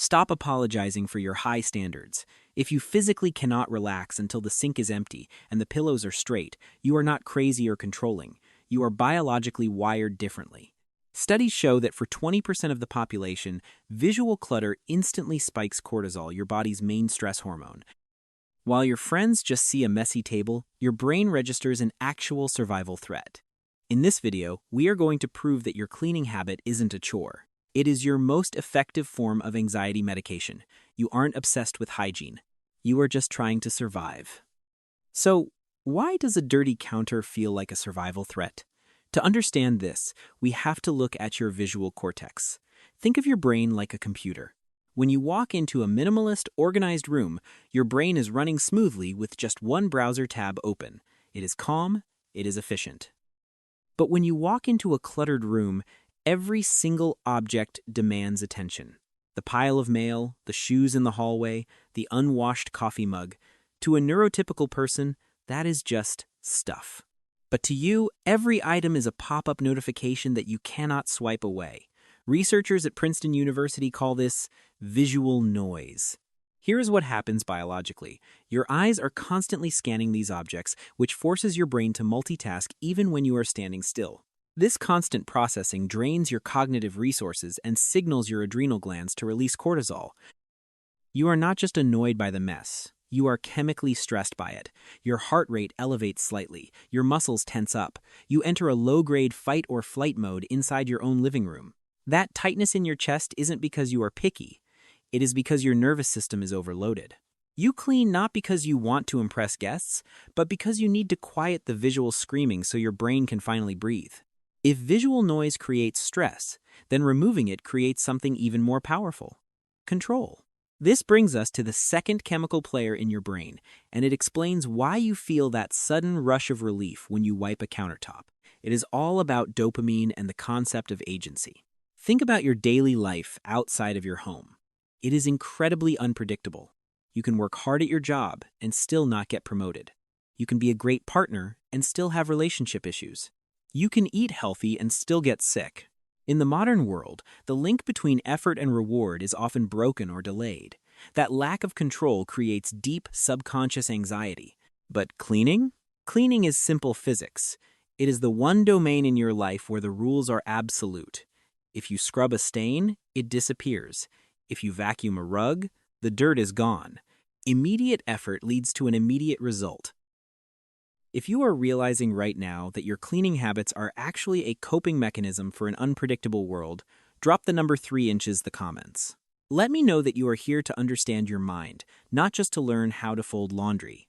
Stop apologizing for your high standards. If you physically cannot relax until the sink is empty and the pillows are straight, you are not crazy or controlling. You are biologically wired differently. Studies show that for 20% of the population, visual clutter instantly spikes cortisol, your body's main stress hormone. While your friends just see a messy table, your brain registers an actual survival threat. In this video, we are going to prove that your cleaning habit isn't a chore. It is your most effective form of anxiety medication. You aren't obsessed with hygiene. You are just trying to survive. So, why does a dirty counter feel like a survival threat? To understand this, we have to look at your visual cortex. Think of your brain like a computer. When you walk into a minimalist, organized room, your brain is running smoothly with just one browser tab open. It is calm, it is efficient. But when you walk into a cluttered room, every single object demands attention. The pile of mail, the shoes in the hallway, the unwashed coffee mug. To a neurotypical person, that is just stuff. But to you, every item is a pop-up notification that you cannot swipe away. Researchers at Princeton University call this visual noise. Here's what happens biologically. Your eyes are constantly scanning these objects, which forces your brain to multitask even when you are standing still. This constant processing drains your cognitive resources and signals your adrenal glands to release cortisol. You are not just annoyed by the mess. You are chemically stressed by it. Your heart rate elevates slightly. Your muscles tense up. You enter a low-grade fight or flight mode inside your own living room. That tightness in your chest isn't because you are picky. It is because your nervous system is overloaded. You clean not because you want to impress guests, but because you need to quiet the visual screaming so your brain can finally breathe. If visual noise creates stress, then removing it creates something even more powerful: control. This brings us to the second chemical player in your brain, and it explains why you feel that sudden rush of relief when you wipe a countertop. It is all about dopamine and the concept of agency. Think about your daily life outside of your home. It is incredibly unpredictable. You can work hard at your job and still not get promoted. You can be a great partner and still have relationship issues. You can eat healthy and still get sick. In the modern world, the link between effort and reward is often broken or delayed. That lack of control creates deep subconscious anxiety. But cleaning? Cleaning is simple physics. It is the one domain in your life where the rules are absolute. If you scrub a stain, it disappears. If you vacuum a rug, the dirt is gone. Immediate effort leads to an immediate result. If you are realizing right now that your cleaning habits are actually a coping mechanism for an unpredictable world, drop the number 3 inches in the comments. Let me know that you are here to understand your mind, not just to learn how to fold laundry.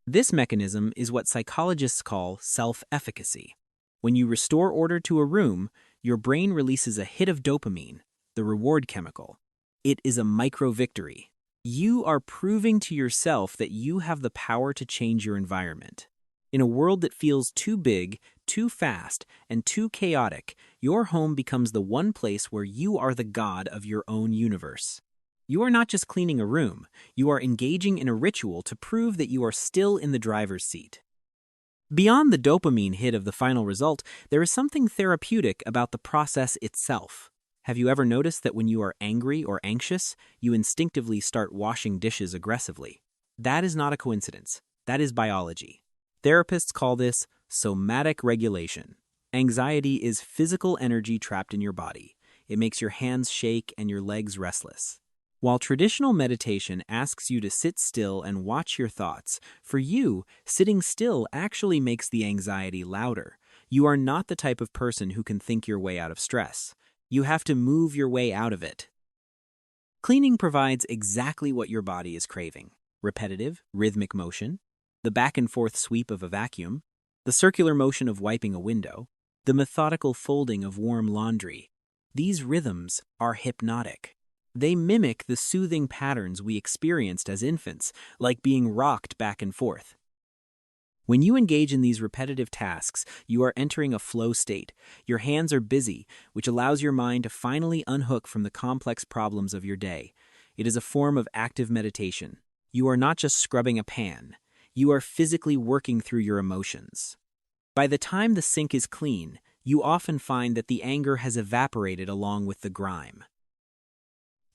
This mechanism is what psychologists call self-efficacy. When you restore order to a room, your brain releases a hit of dopamine, the reward chemical. It is a micro-victory. You are proving to yourself that you have the power to change your environment. In a world that feels too big, too fast, and too chaotic, your home becomes the one place where you are the god of your own universe. You are not just cleaning a room, you are engaging in a ritual to prove that you are still in the driver's seat. Beyond the dopamine hit of the final result, there is something therapeutic about the process itself. Have you ever noticed that when you are angry or anxious, you instinctively start washing dishes aggressively? That is not a coincidence. That is biology. Therapists call this somatic regulation. Anxiety is physical energy trapped in your body. It makes your hands shake and your legs restless. While traditional meditation asks you to sit still and watch your thoughts, for you, sitting still actually makes the anxiety louder. You are not the type of person who can think your way out of stress. You have to move your way out of it. Cleaning provides exactly what your body is craving: repetitive, rhythmic motion, the back and forth sweep of a vacuum, the circular motion of wiping a window, the methodical folding of warm laundry. These rhythms are hypnotic. They mimic the soothing patterns we experienced as infants, like being rocked back and forth. When you engage in these repetitive tasks, you are entering a flow state. Your hands are busy, which allows your mind to finally unhook from the complex problems of your day. It is a form of active meditation. You are not just scrubbing a pan. You are physically working through your emotions. By the time the sink is clean, you often find that the anger has evaporated along with the grime.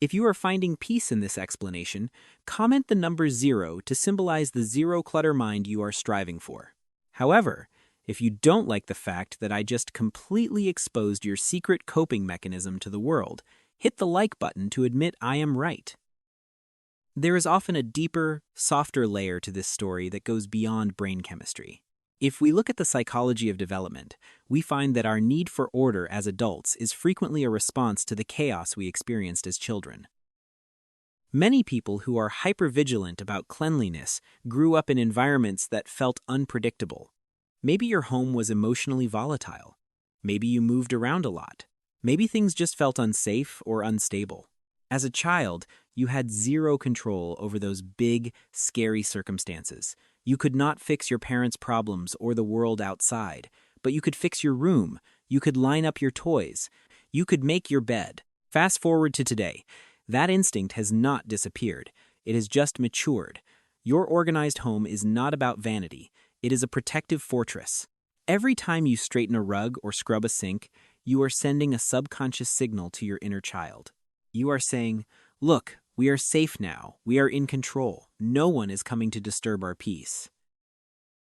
If you are finding peace in this explanation, comment the number 0 to symbolize the zero clutter mind you are striving for. However, if you don't like the fact that I just completely exposed your secret coping mechanism to the world, hit the like button to admit I am right. There is often a deeper, softer layer to this story that goes beyond brain chemistry. If we look at the psychology of development, we find that our need for order as adults is frequently a response to the chaos we experienced as children. Many people who are hypervigilant about cleanliness grew up in environments that felt unpredictable. Maybe your home was emotionally volatile. Maybe you moved around a lot. Maybe things just felt unsafe or unstable. As a child, you had zero control over those big, scary circumstances. You could not fix your parents' problems or the world outside, but you could fix your room, you could line up your toys, you could make your bed. Fast forward to today. That instinct has not disappeared. It has just matured. Your organized home is not about vanity. It is a protective fortress. Every time you straighten a rug or scrub a sink, you are sending a subconscious signal to your inner child. You are saying, "Look, we are safe now. We are in control. No one is coming to disturb our peace."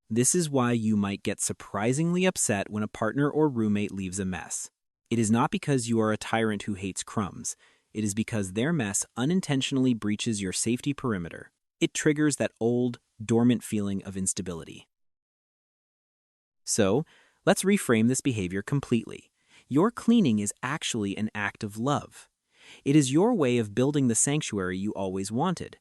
This is why you might get surprisingly upset when a partner or roommate leaves a mess. It is not because you are a tyrant who hates crumbs. It is because their mess unintentionally breaches your safety perimeter. It triggers that old, dormant feeling of instability. So, let's reframe this behavior completely. Your cleaning is actually an act of love. It is your way of building the sanctuary you always wanted.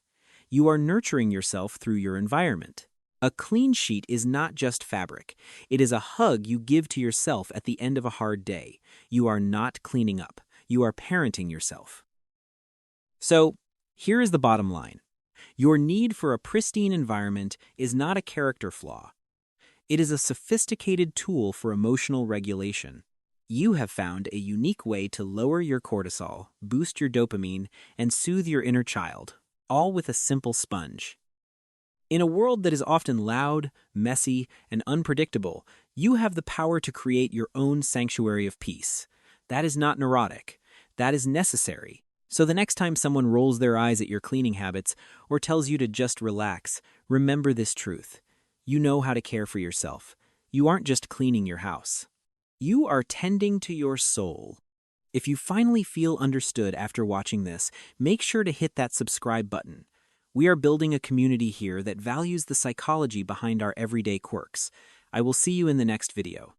You are nurturing yourself through your environment. A clean sheet is not just fabric. It is a hug you give to yourself at the end of a hard day. You are not cleaning up. You are parenting yourself. So, here is the bottom line. Your need for a pristine environment is not a character flaw. It is a sophisticated tool for emotional regulation. You have found a unique way to lower your cortisol, boost your dopamine, and soothe your inner child, all with a simple sponge. In a world that is often loud, messy, and unpredictable, you have the power to create your own sanctuary of peace. That is not neurotic. That is necessary. So the next time someone rolls their eyes at your cleaning habits or tells you to just relax, remember this truth. You know how to care for yourself. You aren't just cleaning your house. You are tending to your soul. If you finally feel understood after watching this, make sure to hit that subscribe button. We are building a community here that values the psychology behind our everyday quirks. I will see you in the next video.